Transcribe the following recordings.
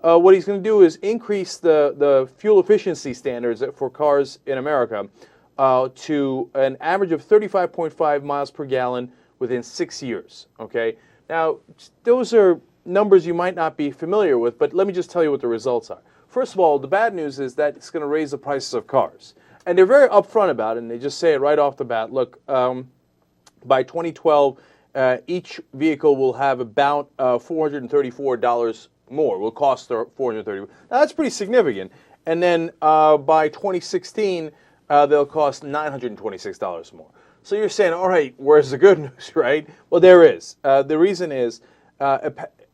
What he's going to do is increase the fuel efficiency standards for cars in America to an average of 35.5 miles per gallon within 6 years. Okay, now those are numbers you might not be familiar with, but let me just tell you what the results are. First of all, the bad news is that it's going to raise the prices of cars, and they're very upfront about it, and they just say it right off the bat. Look, by 2012, each vehicle will have about $434 more. Will cost $430. Now, that's pretty significant. And then by 2016, they'll cost $926 more. So you're saying, all right, where's the good news, right? Well, there is. The reason is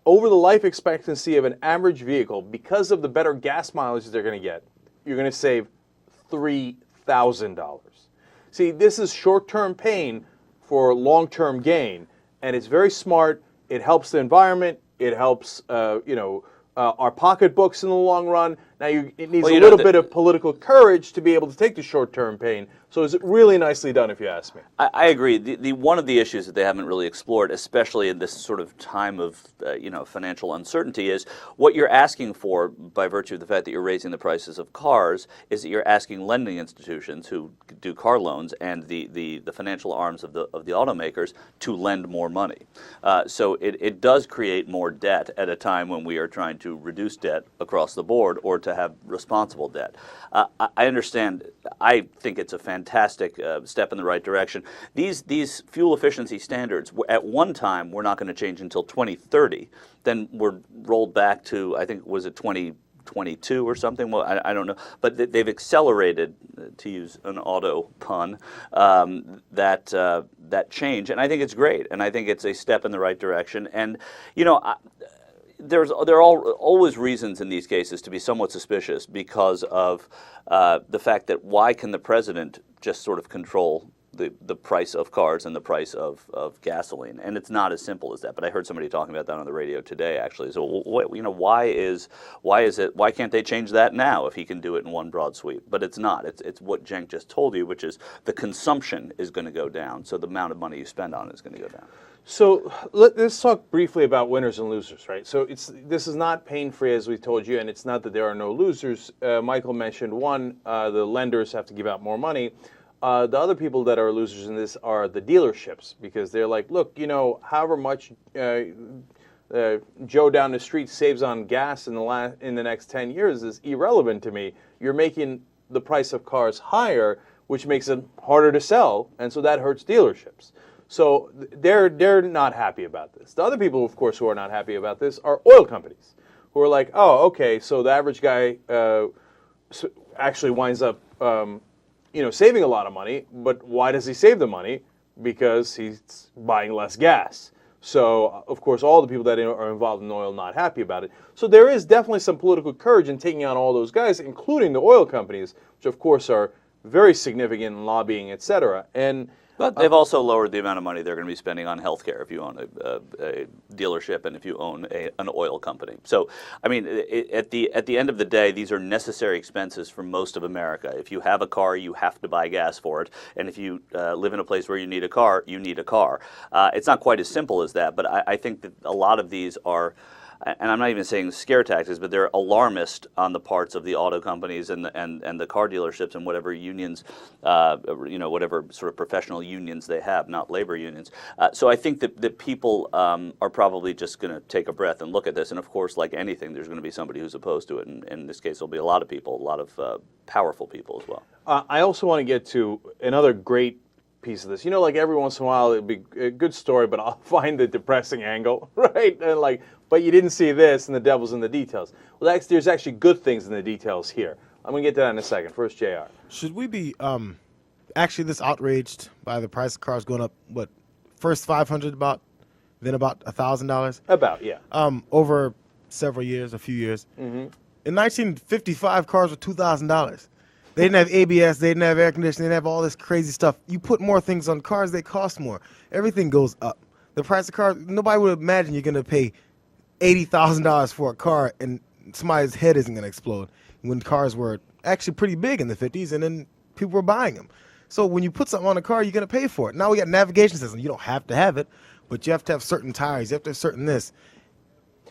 over the life expectancy of an average vehicle, because of the better gas mileage they're going to get, you're going to save $3,000. See, this is short-term pain for long-term gain, and it's very smart. It helps the environment. It helps, our pocketbooks in the long run. Now, it needs a little bit of political courage to be able to take the short-term pain. So it's really nicely done, if you ask me. I agree. The one of the issues that they haven't really explored, especially in this sort of time of financial uncertainty, is what you're asking for by virtue of the fact that you're raising the prices of cars is that you're asking lending institutions who do car loans and the financial arms of the automakers to lend more money. So it does create more debt at a time when we are trying to reduce debt across the board or to have responsible debt. I understand. I think it's a fantastic step in the right direction. These fuel efficiency standards, at one time, were not going to change until 2030. Then were rolled back to, I think, was it 2022 or something? Well, I don't know. But they've accelerated, to use an auto pun, that change. And I think it's great. And I think it's a step in the right direction. And, there are always reasons in these cases to be somewhat suspicious because of the fact that why can the president just sort of control the price of cars and the price of gasoline? And it's not as simple as that. But I heard somebody talking about that on the radio today, actually. So why can't they change that now if he can do it in one broad sweep? But it's not. It's what Cenk just told you, which is the consumption is going to go down, so the amount of money you spend on it is going to go down. So let's talk briefly about winners and losers, right? So this is not pain-free, as we told you, and it's not that there are no losers. Michael mentioned one, the lenders have to give out more money. The other people that are losers in this are the dealerships, because they're like, look, however much Joe down the street saves on gas in the next 10 years is irrelevant to me. You're making the price of cars higher, which makes it harder to sell, and so that hurts dealerships. So they're not happy about this. The other people, of course, who are not happy about this are oil companies, who are like, oh, okay, so the average guy actually winds up, saving a lot of money. But why does he save the money? Because he's buying less gas. So, of course, all the people that are involved in oil are not happy about it. So there is definitely some political courage in taking on all those guys, including the oil companies, which, of course, are very significant in lobbying, et cetera. But they've also lowered the amount of money they're going to be spending on healthcare if you own a dealership and if you own an oil company. So, I mean, at the end of the day, these are necessary expenses for most of America. If you have a car, you have to buy gas for it, and if you live in a place where you need a car, you need a car. It's not quite as simple as that, but I think that a lot of these are. And I'm not even saying scare tactics, but they're alarmist on the parts of the auto companies and the car dealerships and whatever unions, whatever sort of professional unions they have, not labor unions. So I think that people are probably just going to take a breath and look at this. And of course, like anything, there's going to be somebody who's opposed to it. And in this case, there'll be a lot of people, a lot of powerful people as well. I also want to get to another great piece of this. Like every once in a while, it'd be a good story, but I'll find the depressing angle, right? And but you didn't see this, and the devil's in the details. Well, there's actually good things in the details here. I'm going to get to that in a second. First, JR. Should we be actually this outraged by the price of cars going up, first $500 about, then about $1,000? About, yeah. Over several years, a few years. Mm-hmm. In 1955, cars were $2,000. They didn't have ABS, they didn't have air conditioning, they didn't have all this crazy stuff. You put more things on cars, they cost more. Everything goes up. The price of cars, nobody would imagine you're going to pay $80,000 for a car and somebody's head isn't going to explode when cars were actually pretty big in the 50s and then people were buying them. So when you put something on a car, you're going to pay for it. Now we got navigation system. You don't have to have it, but you have to have certain tires. You have to have certain this.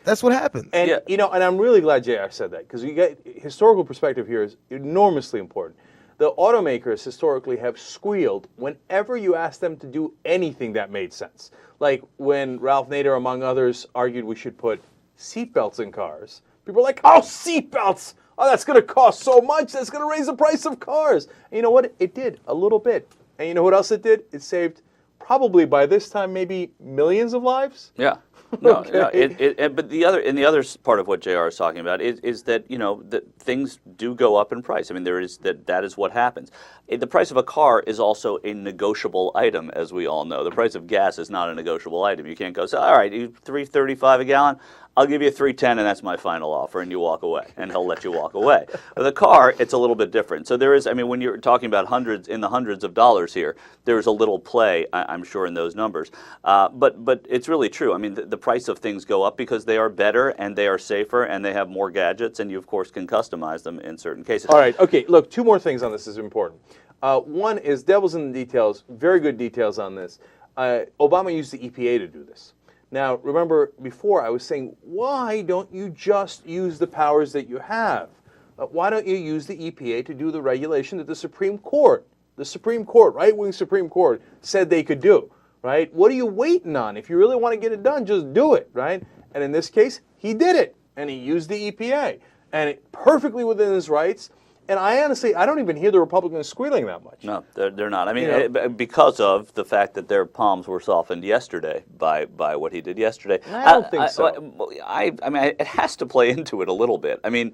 That's what happens. And Yeah. and I'm really glad JR said that, because you get historical perspective here is enormously important. The automakers historically have squealed whenever you ask them to do anything that made sense. Like when Ralph Nader, among others, argued we should put seatbelts in cars. People are like, oh, seatbelts! Oh, that's going to cost so much. That's going to raise the price of cars. And you know what? It did a little bit. And you know what else it did? It saved probably by this time maybe millions of lives. Yeah. No, Okay. but the other part of what JR is talking about is that that things do go up in price. I mean, that is what happens. The price of a car is also a negotiable item, as we all know. The price of gas is not a negotiable item. You can't go say, all right, $3.35 a gallon. I'll give you $3.10, and that's my final offer, and you walk away, and he'll let you walk away. With a car, it's a little bit different. So there is, I mean, when you're talking about the hundreds of dollars here, there's a little play, I'm sure, in those numbers. But it's really true. I mean, the price of things go up because they are better, and they are safer, and they have more gadgets, and you, of course, can customize them in certain cases. All right. Okay. Look, two more things on this is important. One is devil's in the details. Very good details on this. Obama used the EPA to do this. Now, remember, before I was saying, why don't you just use the powers that you have? Why don't you use the EPA to do the regulation that the Supreme Court, right-wing Supreme Court, said they could do, right? What are you waiting on? If you really want to get it done, just do it, right? And in this case, he did it, and he used the EPA, and it perfectly within his rights. And I honestly, I don't even hear the Republicans squealing that much. No, they're not. I mean, because of the fact that their palms were softened yesterday by what he did yesterday. I don't think so. I mean, it has to play into it a little bit. I mean,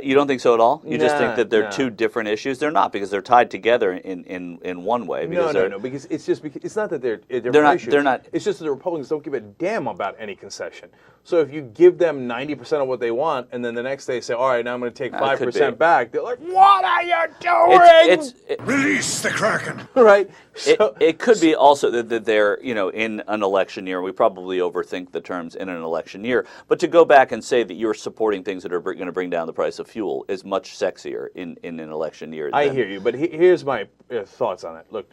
you don't think so at all? You just think that they're two different issues? They're not, because they're tied together in one way. No, because it's just because it's not that they're different issues. They're not. It's just that the Republicans don't give a damn about any concession. So if you give them 90% of what they want, and then the next day say, all right, now I'm going to take 5% back, they're like, what are you doing? Release the Kraken. Right? It could be also that they're, in an election year. We probably overthink the terms in an election year. But to go back and say that you're supporting things that are going to bring down the price of fuel is much sexier in an election year. I hear you, but here's my thoughts on it. Look,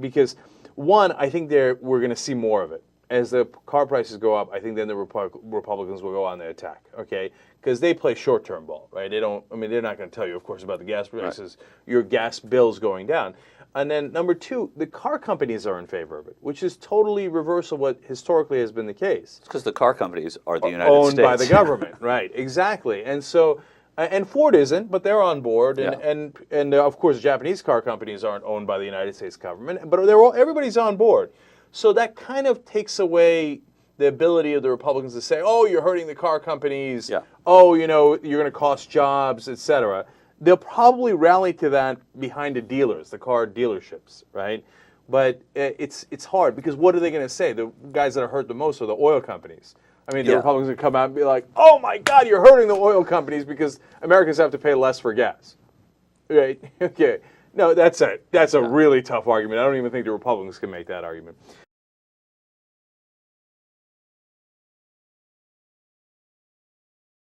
because one, I think we're going to see more of it. As the car prices go up, I think then the Republicans will go on the attack, okay? Because they play short-term ball, right? They're not going to tell you, of course, about the gas prices, right. Your gas bills going down. And then number two, the car companies are in favor of it, which is totally reverse of what historically has been the case. It's because the car companies are the United States. Owned by the government, right, exactly. And so, and Ford isn't, but they're on board. And of course, Japanese car companies aren't owned by the United States government, but everybody's on board. So that kind of takes away the ability of the Republicans to say, oh, you're hurting the car companies. Yeah. Oh, you're going to cost jobs, et cetera. They'll probably rally to that behind the dealers, the car dealerships, right? But it's hard, because what are they going to say? The guys that are hurt the most are the oil companies. I mean, the Republicans would come out and be like, oh, my God, you're hurting the oil companies because Americans have to pay less for gas. Right? Okay. No, that's a really tough argument. I don't even think the Republicans can make that argument.